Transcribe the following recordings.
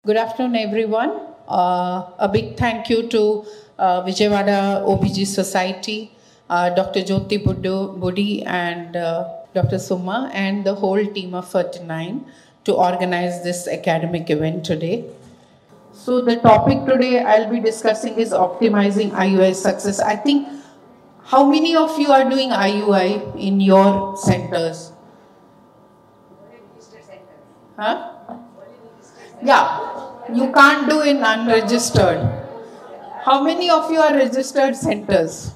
Good afternoon, everyone. A big thank you to Vijayawada OBG Society, Dr. Jyoti Budi and Dr. Suma and the whole team of Ferty9 to organize this academic event today. So the topic today I'll be discussing is optimizing IUI success. I think, how many of you are doing IUI in your centers? Huh? Yeah, you can't do in unregistered. How many of you are registered centers?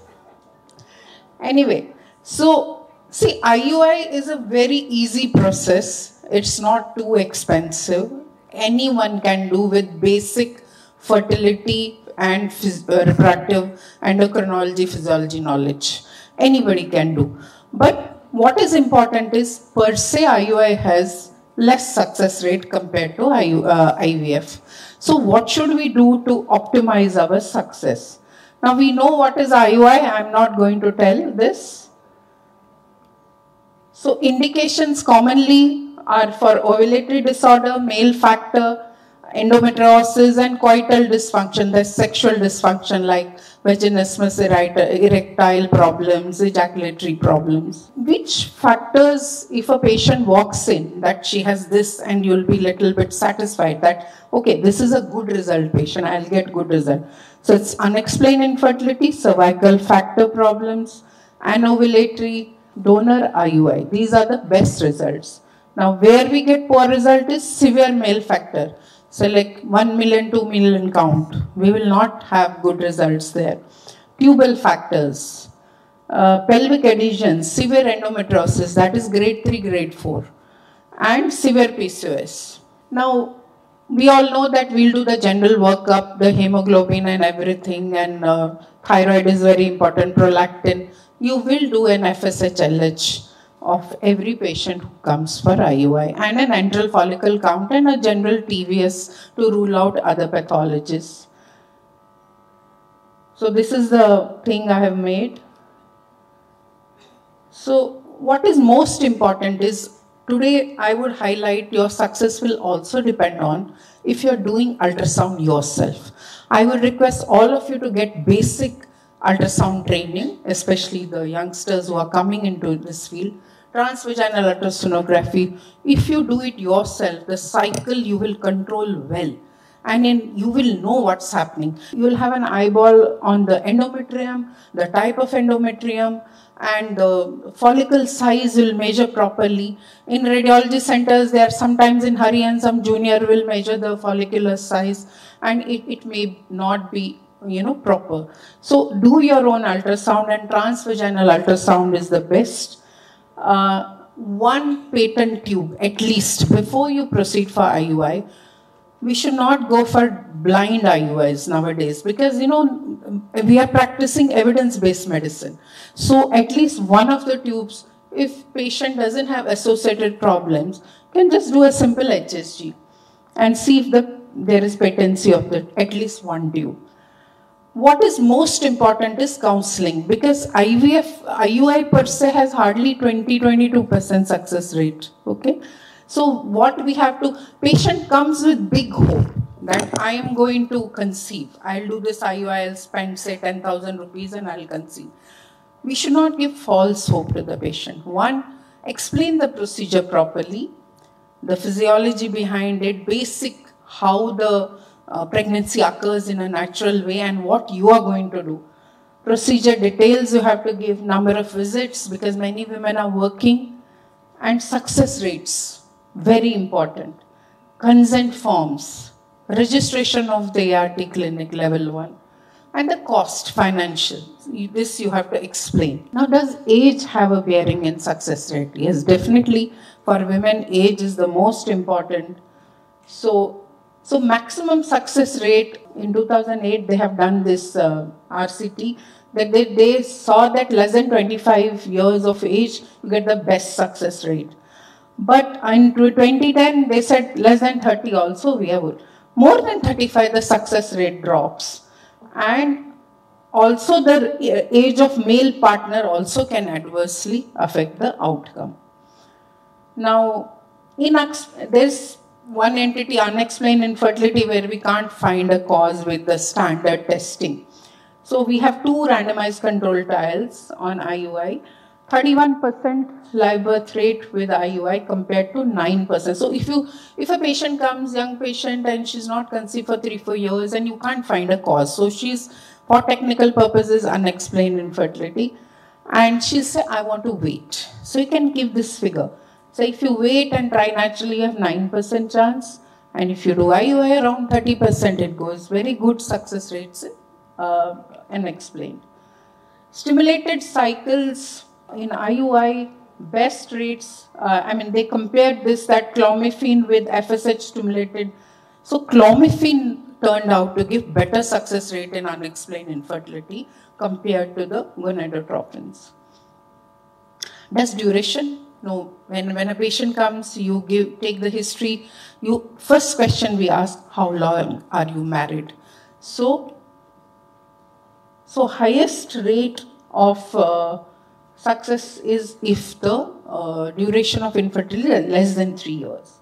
Anyway, so see, IUI is a very easy process. It's not too expensive. Anyone can do with basic fertility and reproductive endocrinology, physiology knowledge. Anybody can do. But what is important is, per se, IUI has less success rate compared to IVF. So what should we do to optimize our success? Now we know what is IUI. I'm not going to tell this. So indications commonly are for ovulatory disorder, male factor, endometriosis and coital dysfunction. There's sexual dysfunction like vaginismus, erectile problems, ejaculatory problems. Which factors, if a patient walks in that she has this, and you'll be little bit satisfied that, okay, this is a good result patient, I'll get good result. So it's unexplained infertility, cervical factor problems, anovulatory, donor, IUI. These are the best results. Now where we get poor result is severe male factor. So like 1 million, 2 million count, we will not have good results there. Tubal factors, pelvic adhesions, severe endometriosis, that is grade 3, grade 4, and severe PCOS. Now, we all know that we'll do the general workup, the hemoglobin and everything, and thyroid is very important, prolactin. You will do an FSH-LH of every patient who comes for IUI, and an antral follicle count and a general TVS to rule out other pathologies. So this is the thing I have made. So what is most important is, today I would highlight your success will also depend on if you're doing ultrasound yourself. I would request all of you to get basic ultrasound training, especially the youngsters who are coming into this field. Transvaginal ultrasonography, if you do it yourself, the cycle you will control well, and you will know what's happening. You will have an eyeball on the endometrium, the type of endometrium, and the follicle size will measure properly. In radiology centers, they are sometimes in hurry and some junior will measure the follicular size, and it may not be proper. So do your own ultrasound, and transvaginal ultrasound is the best. One patent tube at least before you proceed for IUI. We should not go for blind IUIs nowadays, because we are practicing evidence-based medicine. So at least one of the tubes, if patient doesn't have associated problems, can just do a simple HSG and see if there is patency of at least one tube. What is most important is counseling, because IUI per se has hardly 20-22% success rate. Okay, so what we have to, patient comes with big hope that I am going to conceive. I'll do this IUI, I'll spend say 10,000 rupees and I'll conceive. We should not give false hope to the patient. One, explain the procedure properly, the physiology behind it, basic how the pregnancy occurs in a natural way and what you are going to do. Procedure details you have to give, number of visits, because many women are working, and success rates, very important. Consent forms, registration of the ART clinic level 1, and the cost, financial. This you have to explain. Now, does age have a bearing in success rate? Yes, definitely. For women, age is the most important. So maximum success rate, in 2008 they have done this RCT, that they saw that less than 25 years of age you get the best success rate. But in 2010 they said less than 30 also we have. More than 35 the success rate drops. And also the age of male partner also can adversely affect the outcome. Now, there's one entity, unexplained infertility, where we can't find a cause with the standard testing. So we have 2 randomized control trials on IUI. 31% live birth rate with IUI compared to 9%. So if a patient comes, young patient, and she's not conceived for 3-4 years and you can't find a cause, so she's, for technical purposes, unexplained infertility, and she said, I want to wait. So you can give this figure. So if you wait and try naturally, you have 9% chance, and if you do IUI, around 30% it goes. Very good success rates in unexplained. Stimulated cycles in IUI, best rates, they compared this, that clomiphene with FSH stimulated. So clomiphene turned out to give better success rate in unexplained infertility compared to the gonadotropins. Does duration? No. When a patient comes, you take the history. First question we ask, how long are you married? So highest rate of success is if the duration of infertility is less than 3 years.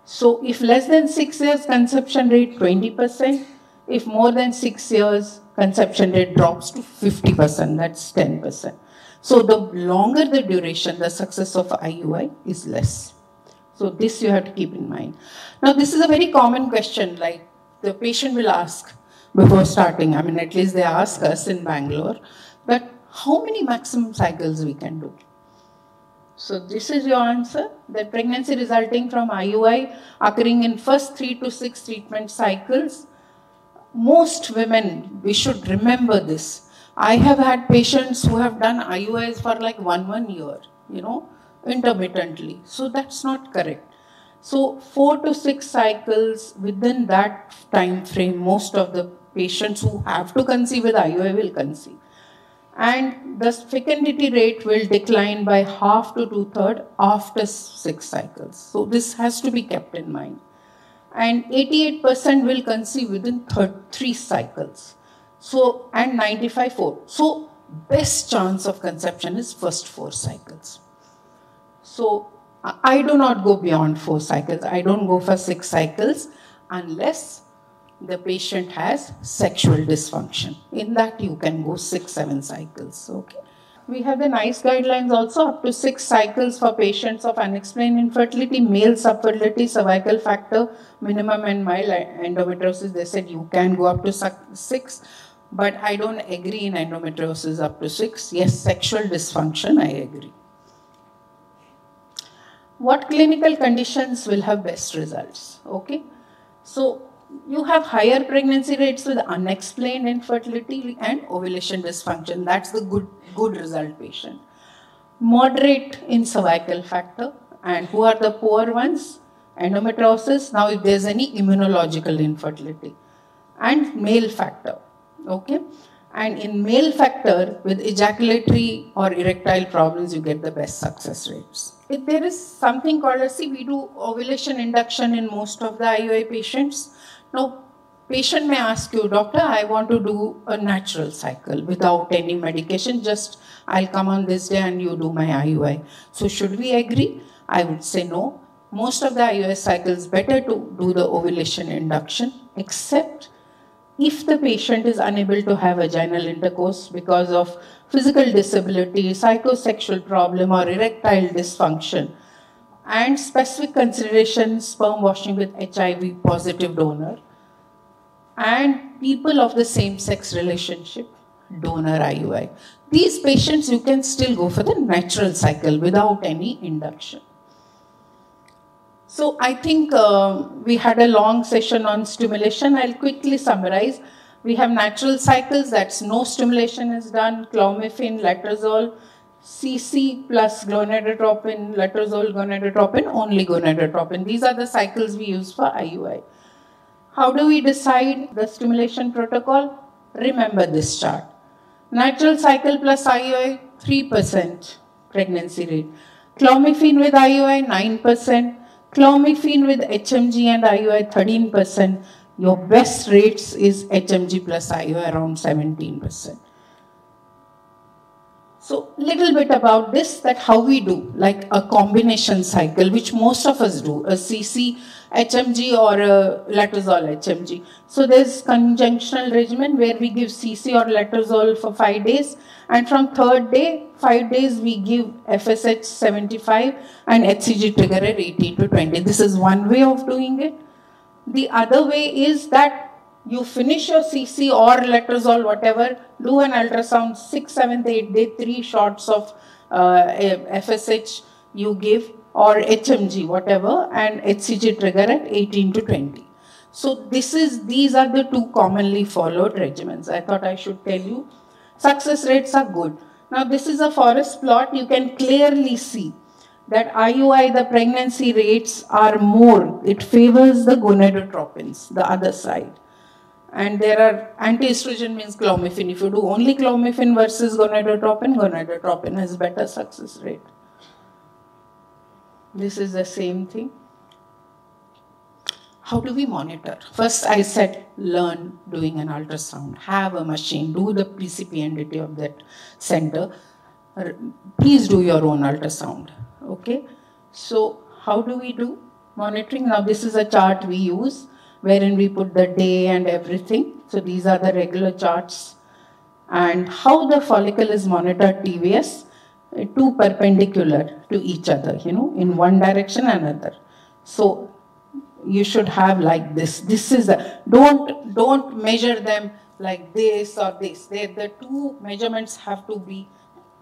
So if less than 6 years, conception rate 20%. If more than 6 years, conception rate drops to 50%, that's 10%. So the longer the duration, the success of IUI is less. So this you have to keep in mind. Now this is a very common question, like the patient will ask before starting, at least they ask us in Bangalore, that how many maximum cycles we can do. So this is your answer, that pregnancy resulting from IUI occurring in first 3 to 6 treatment cycles. Most women, we should remember this. I have had patients who have done IUIs for like one year, intermittently. So that's not correct. So 4 to 6 cycles, within that time frame, most of the patients who have to conceive with IUI will conceive. And the fecundity rate will decline by half to 2/3 after 6 cycles. So this has to be kept in mind. And 88% will conceive within 3 cycles. So, and 95 4. So best chance of conception is first 4 cycles. So I do not go beyond 4 cycles. I don't go for 6 cycles unless the patient has sexual dysfunction. In that you can go 6-7 cycles. Okay. We have the NICE guidelines also, up to 6 cycles for patients of unexplained infertility, male subfertility, cervical factor, minimum and mild endometriosis. They said you can go up to 6, but I don't agree in endometriosis up to 6. Yes, sexual dysfunction, I agree. What clinical conditions will have best results? Okay. So you have higher pregnancy rates with unexplained infertility and ovulation dysfunction. That's the good result patient. Moderate in cervical factor. And who are the poor ones? Endometriosis. Now if there's any immunological infertility. And male factor. Okay. And in male factor, with ejaculatory or erectile problems, you get the best success rates. If there is something called we do ovulation induction in most of the IUI patients. Now, patient may ask you, doctor, I want to do a natural cycle without any medication, just I'll come on this day and you do my IUI. So should we agree? I would say no. Most of the IUI cycles better to do the ovulation induction, except if the patient is unable to have vaginal intercourse because of physical disability, psychosexual problem or erectile dysfunction, and specific considerations, sperm washing with HIV positive donor, and people of the same sex relationship, donor IUI. These patients, you can still go for the natural cycle without any induction. So I think we had a long session on stimulation. I'll quickly summarize. We have natural cycles, that's no stimulation is done, clomiphene, letrozole, CC plus gonadotropin, letrozole, gonadotropin, only gonadotropin. These are the cycles we use for IUI. How do we decide the stimulation protocol? Remember this chart. Natural cycle plus IUI, 3% pregnancy rate. Clomiphene with IUI, 9%. Clomiphene with HMG and IUI, 13%. Your best rates is HMG plus IUI, around 17%. So little bit about this, that how we do, like a combination cycle, which most of us do, a CC HMG or a letrozole HMG. So there's conjunctional regimen where we give CC or letrozole for 5 days, and from third day, 5 days we give FSH 75 and HCG triggerer 18 to 20. This is one way of doing it. The other way is that you finish your CC or letrozole, whatever, do an ultrasound 6th, 7th, 8th day, 3 shots of FSH you give, or HMG, whatever, and HCG trigger at 18 to 20. So these are the 2 commonly followed regimens. I thought I should tell you. Success rates are good. Now this is a forest plot. You can clearly see that IUI, the pregnancy rates are more. It favors the gonadotropins, the other side. And there are anti-estrogen means clomiphene. If you do only clomiphene versus gonadotropin has better success rate. This is the same thing. How do we monitor? First, I said, learn doing an ultrasound. Have a machine. Do the PCPNDT of that center. Please do your own ultrasound. Okay? So, how do we do monitoring? Now, this is a chart we use, wherein we put the day and everything. So these are the regular charts. And how the follicle is monitored TVS, 2 perpendicular to each other, in one direction another. So you should have like this. This is don't measure them like this or this. The 2 measurements have to be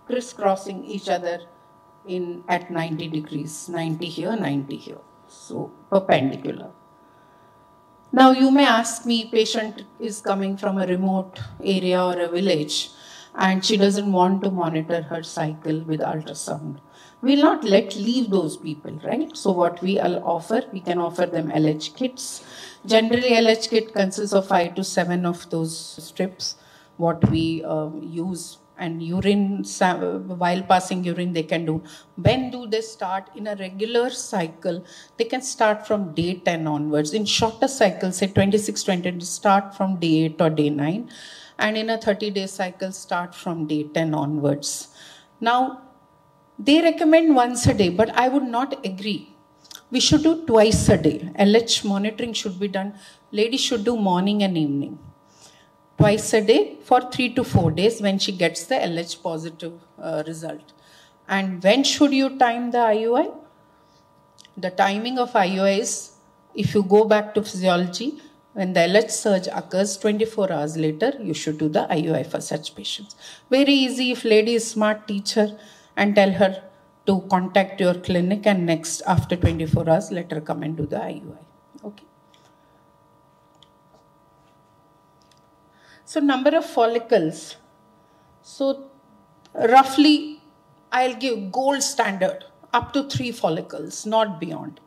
crisscrossing each other at 90 degrees, 90 here, 90 here. So perpendicular. Now you may ask me, patient is coming from a remote area or a village and she doesn't want to monitor her cycle with ultrasound. We'll not leave those people, right? So what we offer, we can offer them LH kits. Generally LH kit consists of 5 to 7 of those strips, what we use. And urine, while passing urine, they can do. When do they start? In a regular cycle, they can start from day 10 onwards. In shorter cycles, say 26, 20, start from day 8 or day 9. And in a 30-day cycle, start from day 10 onwards. Now, they recommend once a day, but I would not agree. We should do twice a day. LH monitoring should be done. Ladies should do morning and evening. Twice a day for 3 to 4 days when she gets the LH positive result. And when should you time the IUI? The timing of IUI is, if you go back to physiology, when the LH surge occurs 24 hours later, you should do the IUI for such patients. Very easy. If lady is smart, teach her and tell her to contact your clinic, and next after 24 hours, let her come and do the IUI. Okay. So number of follicles. So roughly, I'll give gold standard, up to 3 follicles, not beyond.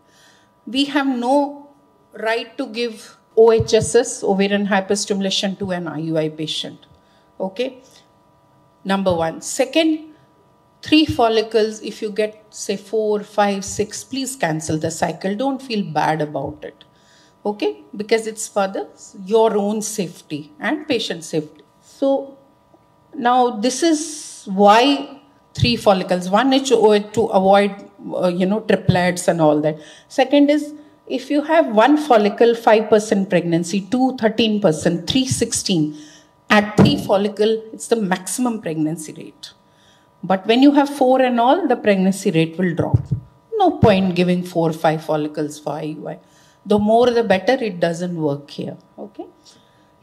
We have no right to give OHSS, ovarian hyperstimulation, to an IUI patient. Okay? Number 1. Second, 3 follicles, if you get say 4, 5, 6, please cancel the cycle. Don't feel bad about it. Okay, because it's for your own safety and patient safety. So now this is why 3 follicles. One is to avoid triplets and all that. Second is, if you have 1 follicle, 5% pregnancy, 2, 13%, 3, 16. At 3 follicle, it's the maximum pregnancy rate. But when you have 4 and all, the pregnancy rate will drop. No point giving 4 or 5 follicles for IUI. The more the better, it doesn't work here. Okay.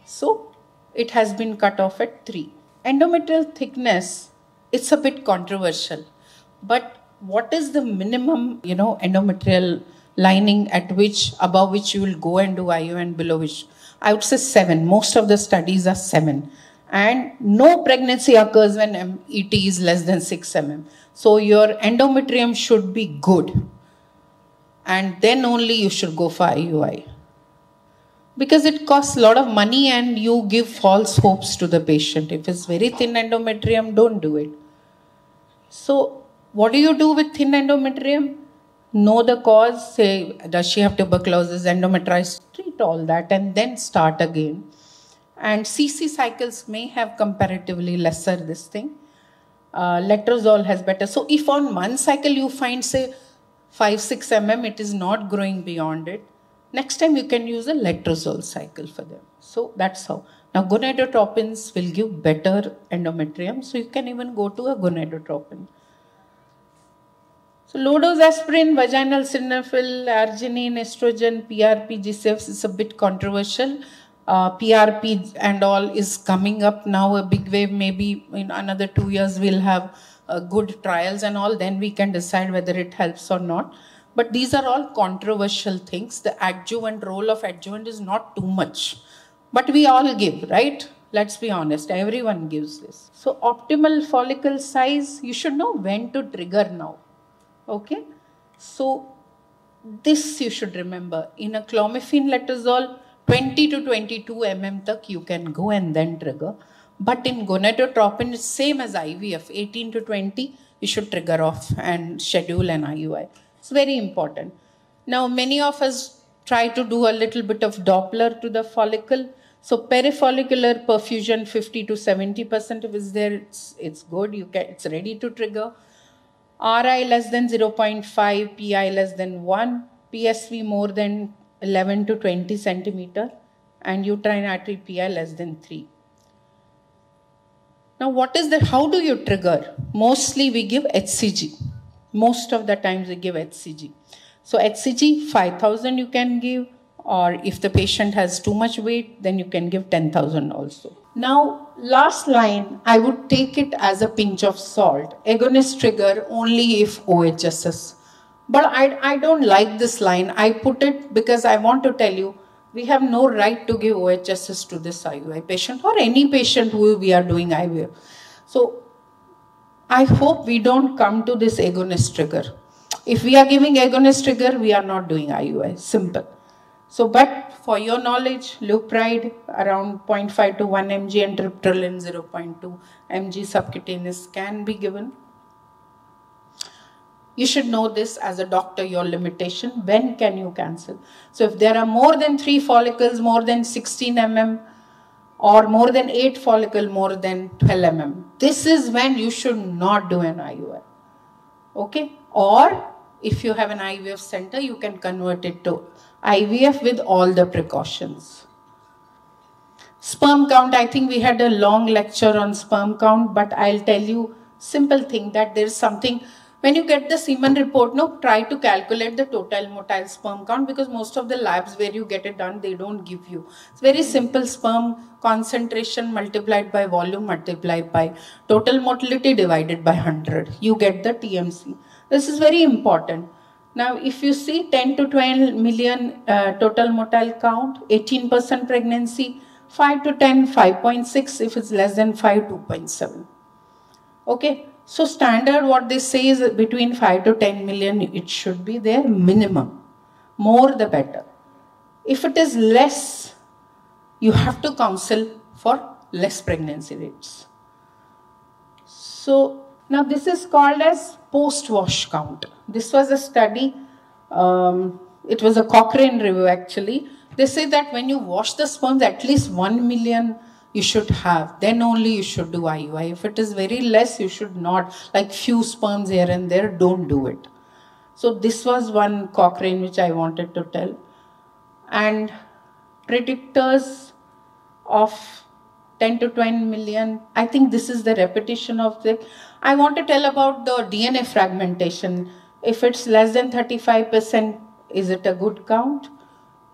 So it has been cut off at 3. Endometrial thickness, it's a bit controversial. But what is the minimum, endometrial lining above which you will go and do IUI, and below which? I would say 7. Most of the studies are 7. And no pregnancy occurs when ET is less than 6 mm. So your endometrium should be good. And then only you should go for IUI. Because it costs a lot of money and you give false hopes to the patient. If it's very thin endometrium, don't do it. So what do you do with thin endometrium? Know the cause, say, does she have tuberculosis, endometritis, treat all that and then start again. And CC cycles may have comparatively lesser this thing. Letrozole has better. So if on one cycle you find say 5-6 mm, it is not growing beyond it, next time you can use a letrozole cycle for them. So that's how. Now gonadotropins will give better endometrium, so you can even go to a gonadotropin. So low-dose aspirin, vaginal sildenafil, arginine, estrogen, PRP, G6 is a bit controversial. PRP and all is coming up now, a big wave. Maybe in another 2 years we'll have good trials and all, then we can decide whether it helps or not. But these are all controversial things. The adjuvant role of adjuvant is not too much. But we all give, right? Let's be honest, everyone gives this. So optimal follicle size, you should know when to trigger now. Okay, so this you should remember. In a clomiphene letrozole, 20 to 22 mm tak you can go and then trigger. But in gonadotropin, it's same as IVF, 18 to 20, you should trigger off and schedule an IUI. It's very important. Now, many of us try to do a little bit of Doppler to the follicle. So perifollicular perfusion, 50 to 70% if it's there, it's good. It's ready to trigger. RI less than 0.5, PI less than 1, PSV more than 11 to 20 centimeter, and uterine artery PI less than 3. Now how do you trigger? Mostly we give HCG. Most of the times we give HCG. So HCG 5,000 you can give, or if the patient has too much weight, then you can give 10,000 also. Now, last line, I would take it as a pinch of salt. Agonist trigger only if OHSS. But I don't like this line. I put it because I want to tell you, we have no right to give OHSS to this IUI patient or any patient who we are doing IVF. So, I hope we don't come to this agonist trigger. If we are giving agonist trigger, we are not doing IUI. Simple. So, but for your knowledge, Leupride around 0.5 to 1 mg and triptorelin 0.2 mg subcutaneous can be given. You should know this as a doctor, your limitation. When can you cancel? So, if there are more than 3 follicles, more than 16 mm, or more than 8 follicles, more than 12 mm, this is when you should not do an IUI. Okay? Or if you have an IVF center, you can convert it to IVF with all the precautions. Sperm count, I think we had a long lecture on sperm count, but I'll tell you simple thing that there's something, when you get the semen report, try to calculate the total motile sperm count, because most of the labs where you get it done, they don't give you. It's very simple, sperm concentration multiplied by volume multiplied by total motility divided by 100. You get the TMC. This is very important. Now, if you see 10 to 12 million total motile count, 18% pregnancy, 5 to 10, 5.6, if it's less than 5, 2.7. Okay, so standard what they say is between 5 to 10 million, it should be their minimum. More the better. If it is less, you have to counsel for less pregnancy rates. So, now this is called as post-wash count. This was a study, it was a Cochrane review actually. They say that when you wash the sperms, at least 1 million you should have, then only you should do IUI. If it is very less, you should not, like few sperms here and there, don't do it. So this was one Cochrane which I wanted to tell. And predictors of 10 to 20 million, I think this is the repetition of the, I want to tell about the DNA fragmentation. If it's less than 35%, is it a good count?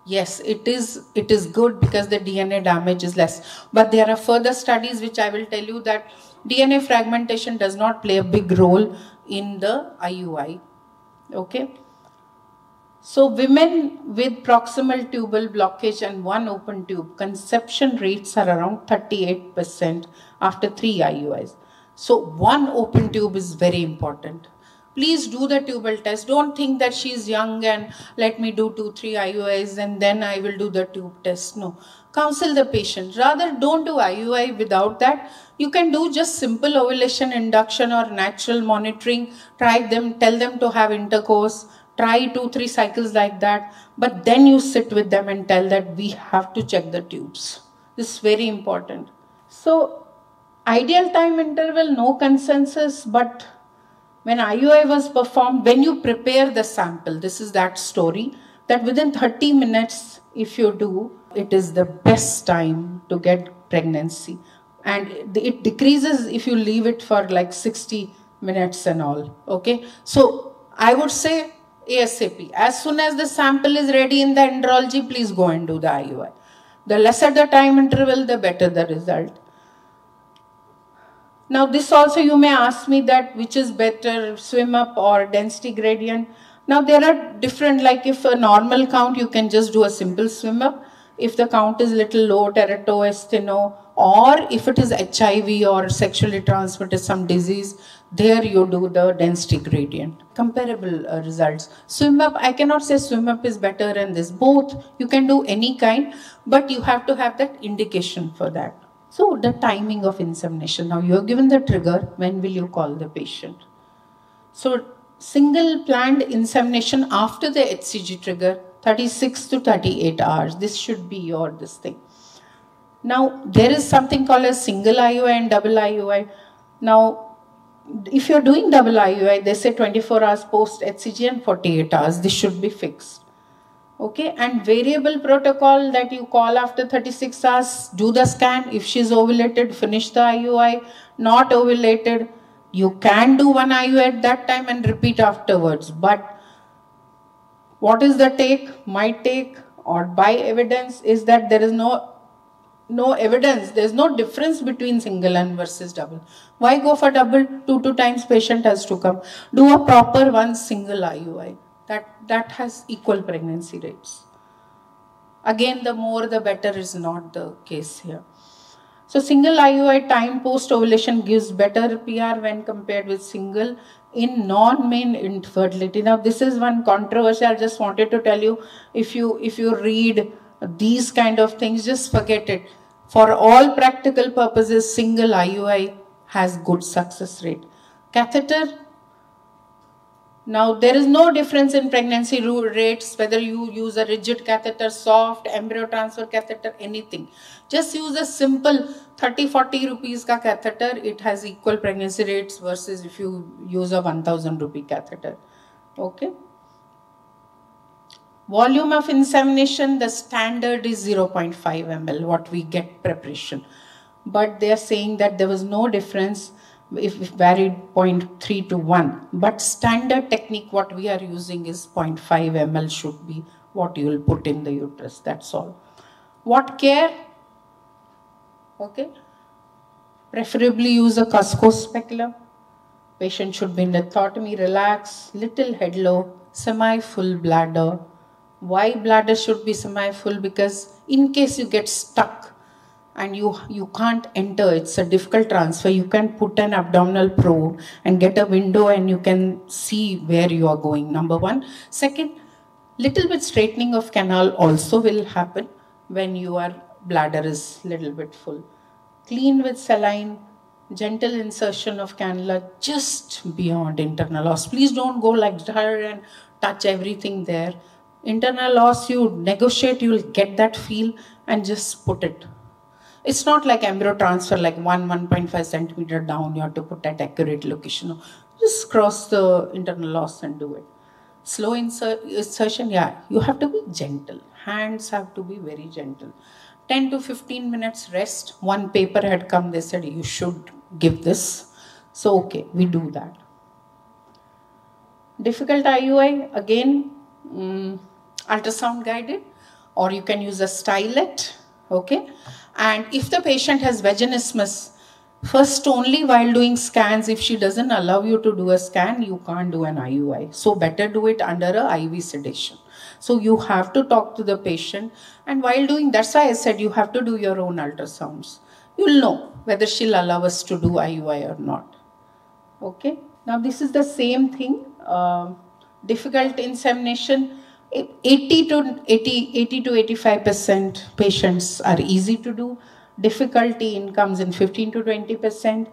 Yes, it is good because the DNA damage is less. But there are further studies which I will tell you that DNA fragmentation does not play a big role in the IUI. Okay. So women with proximal tubal blockage and 1 open tube, conception rates are around 38% after 3 IUIs. So 1 open tube is very important. Please do the tubal test. Don't think that she's young and let me do 2-3 IUIs and then I will do the tube test. No. Counsel the patient. Rather, don't do IUI without that. You can do just simple ovulation induction or natural monitoring. Try them, tell them to have intercourse. Try 2-3 cycles like that. But then you sit with them and tell that we have to check the tubes. This is very important. So, Ideal time interval, no consensus, but when IUI was performed, when you prepare the sample, this is that story, that within 30 minutes, if you do, it is the best time to get pregnancy. And it decreases if you leave it for like 60 minutes and all, okay? So I would say ASAP. As soon as the sample is ready in the andrology, please go and do the IUI. The lesser the time interval, the better the result. Now this also you may ask me that which is better, swim up or density gradient. Now there are different, like if a normal count, you can just do a simple swim up. If the count is little low, teratoe, steno, or if it is HIV or sexually transmitted some disease, there you do the density gradient. Comparable results. Swim up, I cannot say swim up is better than this. Both, you can do any kind, but you have to have that indication for that. So the timing of insemination. Now you are given the trigger, when will you call the patient? So single planned insemination after the HCG trigger, 36 to 38 hours. This should be your this thing. Now there is something called a single IUI and double IUI. Now if you're doing double IUI, they say 24 hours post HCG and 48 hours. This should be fixed. Okay, and variable protocol that you call after 36 hours, do the scan. If she's ovulated, finish the IUI. Not ovulated, you can do one IUI at that time and repeat afterwards. But what is the take? My take, or by evidence, is that there is no evidence. There is no difference between single and versus double. Why go for double? 2 times patient has to come. Do a proper one single IUI. That has equal pregnancy rates. Again, the more the better is not the case here. So single IUI time post ovulation gives better PR when compared with single in non-main infertility. Now this is one controversy. I just wanted to tell you, if you read these kind of things, just forget it. For all practical purposes, single IUI has good success rate. Catheter. Now, there is no difference in pregnancy rates, whether you use a rigid catheter, soft, embryo transfer catheter, anything. Just use a simple 30-40 rupees ka catheter, it has equal pregnancy rates versus if you use a 1000 rupee catheter. Okay. Volume of insemination, the standard is 0.5 ml, what we get preparation. But they are saying that there was no difference if it varied 0.3 to 1. But standard technique what we are using is 0.5 ml should be what you will put in the uterus. That's all. What care? Okay. Preferably use a Cusco speculum. Patient should be in lithotomy, relax, little head low, semi-full bladder. Why bladder should be semi-full? Because in case you get stuck and you can't enter, it's a difficult transfer, you can put an abdominal probe and get a window and you can see where you are going, number one. Second, little bit straightening of canal also will happen when your bladder is little bit full. Clean with saline, gentle insertion of cannula just beyond internal os. Please don't go like that and touch everything there. Internal os, you negotiate, you will get that feel and just put it. It's not like embryo transfer, like 1.5 centimeter down, you have to put at accurate location. No. Just cross the internal os and do it. Slow insertion, yeah, you have to be gentle. Hands have to be very gentle. 10 to 15 minutes rest. One paper had come, they said you should give this. So okay, we do that. Difficult IUI, again, ultrasound guided, or you can use a stylet, okay? And if the patient has vaginismus, first only while doing scans, if she doesn't allow you to do a scan, you can't do an IUI. So better do it under a IV sedation. So you have to talk to the patient, and while doing, that's why I said you have to do your own ultrasounds. You'll know whether she'll allow us to do IUI or not. Okay. Now this is the same thing. Difficult insemination. 80 to 85% patients are easy to do. Difficulty comes in 15 to 20%.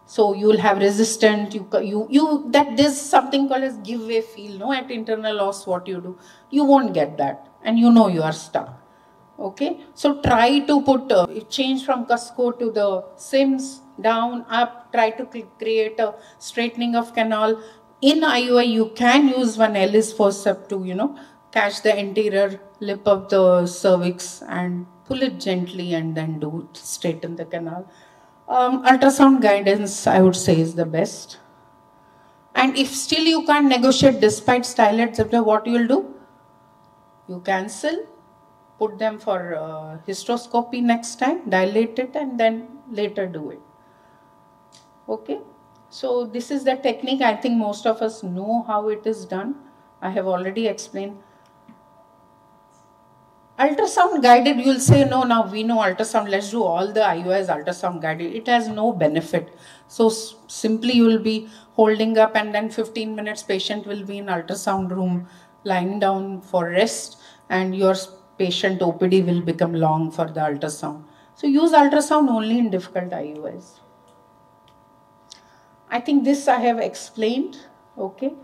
So you will have resistant. That there's something called as giveaway feel. No, at internal os, what you do, you won't get that, and you know you are stuck. Okay. So try to put change from Cusco to the Sims. down, up, try to create a straightening of canal. In IUI, you can use one Ellis forceps to, catch the anterior lip of the cervix and pull it gently and then straighten the canal. Ultrasound guidance, I would say, is the best. And if still you can't negotiate despite stylettes, what you will do? You cancel, put them for hysteroscopy next time, dilate it, and then later do it. Okay, so this is the technique. I think most of us know how it is done. I have already explained. Ultrasound guided, you'll say, no, now we know ultrasound, let's do all the IUIs ultrasound guided. It has no benefit. So simply you will be holding up and then 15 minutes patient will be in ultrasound room lying down for rest and your patient OPD will become long for the ultrasound. So use ultrasound only in difficult IUIs. I think this I have explained, okay.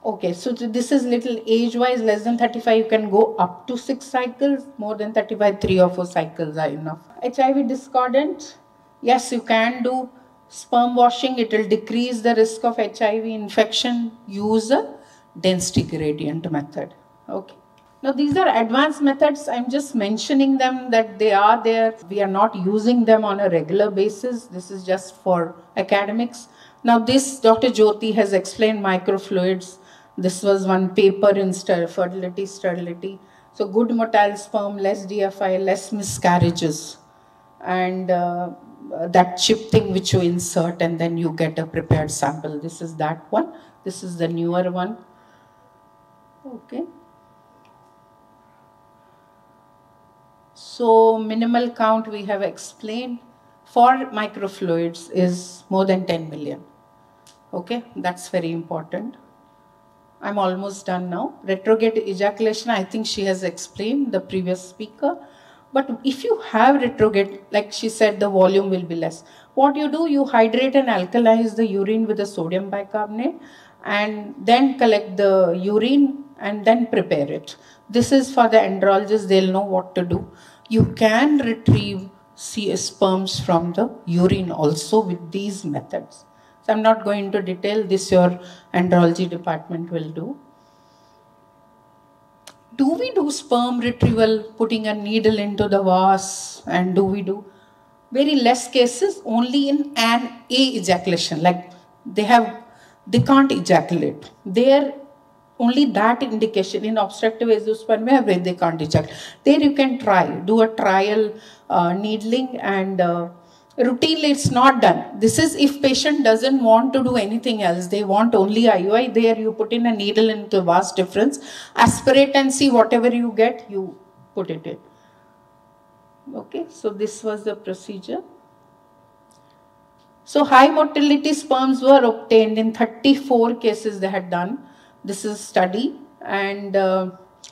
Okay, so this is little age-wise, less than 35, you can go up to 6 cycles, more than 35, 3 or 4 cycles are enough. HIV discordant, yes, you can do sperm washing, it will decrease the risk of HIV infection, use a density gradient method, okay. Now these are advanced methods, I'm just mentioning them that they are there. We are not using them on a regular basis. This is just for academics. Now this, Dr. Jyoti has explained microfluids. This was one paper in fertility, sterility. So good motile sperm, less DFI, less miscarriages. And that chip thing which you insert and then you get a prepared sample. This is that one. This is the newer one. Okay. So minimal count we have explained for microfluids is more than 10 million. Okay, that's very important. I'm almost done now. Retrograde ejaculation, I think she has explained, the previous speaker. But if you have retrograde, like she said, the volume will be less. What you do, you hydrate and alkalize the urine with the sodium bicarbonate and then collect the urine and then prepare it. This is for the andrologists, they'll know what to do. You can retrieve sperms from the urine also with these methods. So I'm not going into detail, this your andrology department will do. Do we do sperm retrieval, putting a needle into the vas, and do we do? Very less cases, only in an A ejaculation, like they can't ejaculate. There, only that indication in obstructive azoospermia where they can't ejaculate. There you can try, do a trial needling and routinely it's not done. This is if patient doesn't want to do anything else, they want only IUI, there you put in a needle into vas difference, aspirate and see whatever you get, you put it in. Okay, so this was the procedure. So high motility sperms were obtained in 34 cases they had done. This is study, and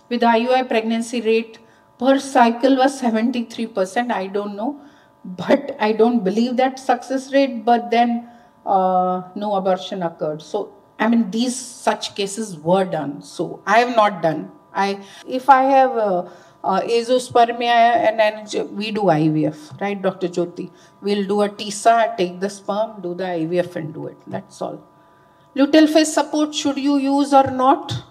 with IUI pregnancy rate per cycle was 73%, I don't know. But I don't believe that success rate, but then no abortion occurred. So, I mean, such cases were done. So, I have not done. If I have azoospermia and we do IVF, right, Dr. Jyoti? We'll do a TISA, take the sperm, do the IVF and do it. That's all. Luteal phase support, should you use or not?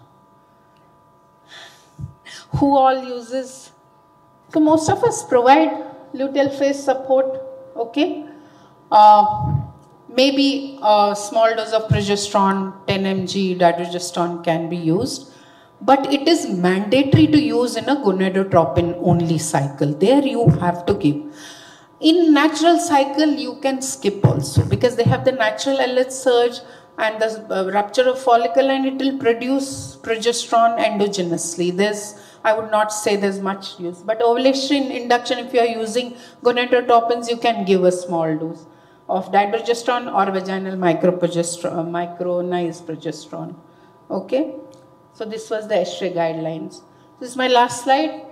Who all uses? So, most of us provide luteal phase support, okay. Maybe a small dose of progesterone, 10 mg dydrogesterone can be used, but it is mandatory to use in a gonadotropin only cycle. There you have to give. In natural cycle, you can skip also because they have the natural LH surge and the rupture of follicle and it will produce progesterone endogenously. I would not say there's much use, but ovulation induction, if you are using gonadotropins, you can give a small dose of dydrogesterone or vaginal micronized progesterone. Okay, so this was the ESHRE guidelines. This is my last slide.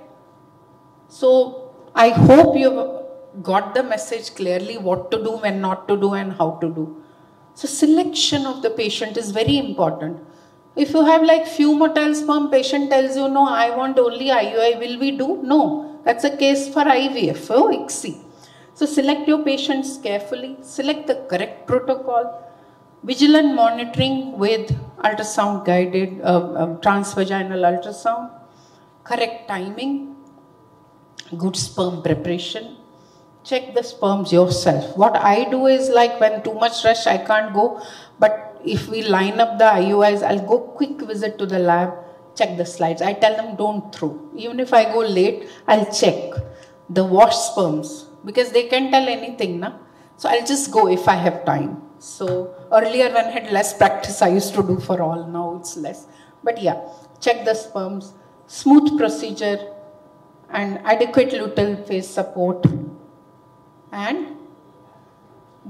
So I hope you got the message clearly, what to do, when not to do, and how to do. So selection of the patient is very important. If you have like few motile sperm, patient tells you, no, I want only IUI, will we do? No, that's a case for IVF or ICSI. So select your patients carefully, select the correct protocol, vigilant monitoring with ultrasound guided, transvaginal ultrasound, correct timing, good sperm preparation. Check the sperms yourself. What I do is, like, when too much rush, I can't go. But if we line up the IUIs, I'll go quick visit to the lab, check the slides. I tell them don't throw. Even if I go late, I'll check the washed sperms because they can tell anything, na? So I'll just go if I have time. So earlier when I had less practice, I used to do for all. Now it's less. But yeah, check the sperms, smooth procedure, and adequate luteal phase support. And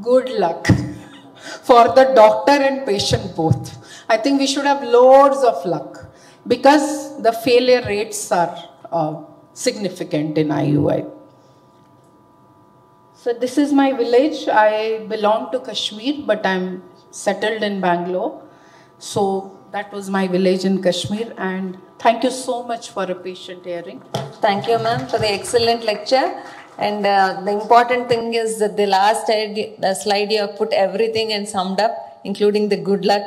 good luck for the doctor and patient both. I think we should have loads of luck because the failure rates are significant in IUI. So this is my village. I belong to Kashmir, but I'm settled in Bangalore. So that was my village in Kashmir, and thank you so much for a patient hearing. Thank you, ma'am, for the excellent lecture. And the important thing is that the last slide you have put everything and summed up, including the good luck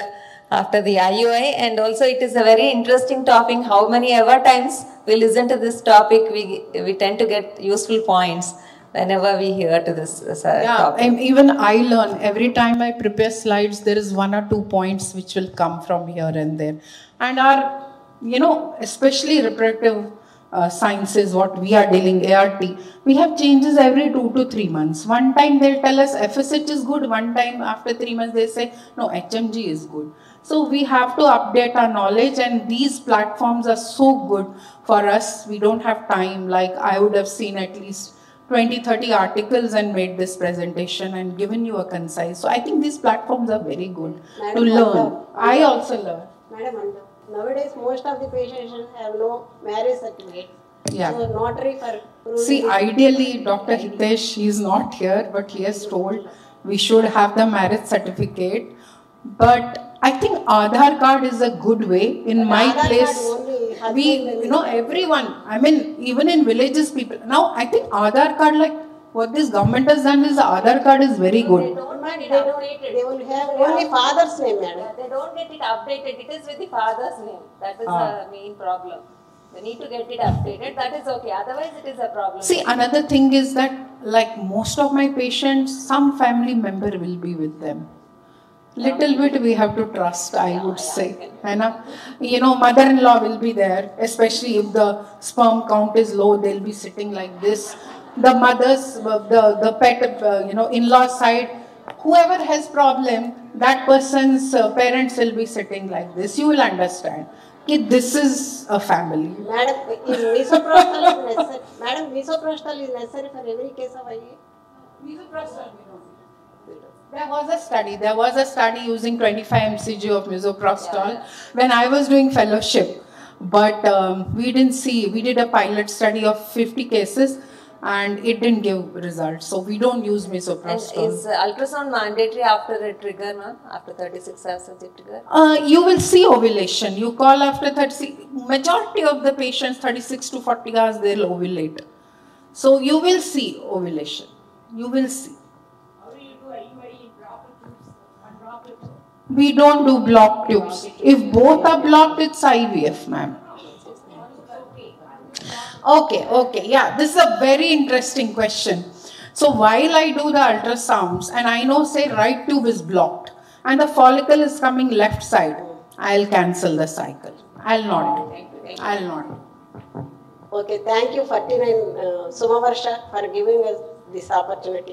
after the IUI. And also it is a very interesting topic. How many ever times we listen to this topic, we tend to get useful points whenever we hear to this topic. And even I learn. Every time I prepare slides, there is 1 or 2 points which will come from here and there. And our, especially reproductive sciences, what we are dealing, ART, we have changes every 2 to 3 months. One time they'll tell us FSH is good, one time after 3 months they say, no, HMG is good. So we have to update our knowledge, and these platforms are so good for us. We don't have time. Like, I would have seen at least 20-30 articles and made this presentation and given you a concise. So I think these platforms are very good to learn. I also learn. Madam, nowadays most of the patients have no marriage certificate. Yeah. So notary for proving. See, ideally, Dr. Hitesh, he is not here, but he has told we should have the marriage certificate. But I think Aadhaar card is a good way. In my place, everyone, I mean, even in villages, people. Now, I think Aadhaar card, like what this government has done is the Aadhaar card is very good. They don't get it updated. They will have only father's name, madam. They don't get it updated. It is with the father's name. That is the main problem. They need to get it updated. That is okay. Otherwise, it is a problem. See, another thing is that, like most of my patients, some family member will be with them. Little bit we have to trust, I would say. Mother-in-law will be there, especially if the sperm count is low, they'll be sitting like this. The mothers, the pet, in-law side, whoever has problem, that person's parents will be sitting like this. You will understand. This is a family. Madam, misoprostol is necessary. Madam, misoprostol is necessary for every case of IUI. Misoprostol, There was a study using 25 mcg of misoprostol when I was doing fellowship. But we didn't see, we did a pilot study of 50 cases and it didn't give results. So we don't use misoprostol. And is ultrasound mandatory after a trigger, ma'am? After 36 hours of the trigger? You will see ovulation. You call after 36, majority of the patients 36 to 40 hours they'll ovulate. So you will see ovulation. You will see. We don't do blocked tubes. If both are blocked, it's IVF, ma'am. Okay, yeah, this is a very interesting question. So while I do the ultrasounds and I know, say, right tube is blocked and the follicle is coming left side, I'll cancel the cycle. I'll not do. Okay, thank you, Ferty9 Somavarsha, for giving us this opportunity.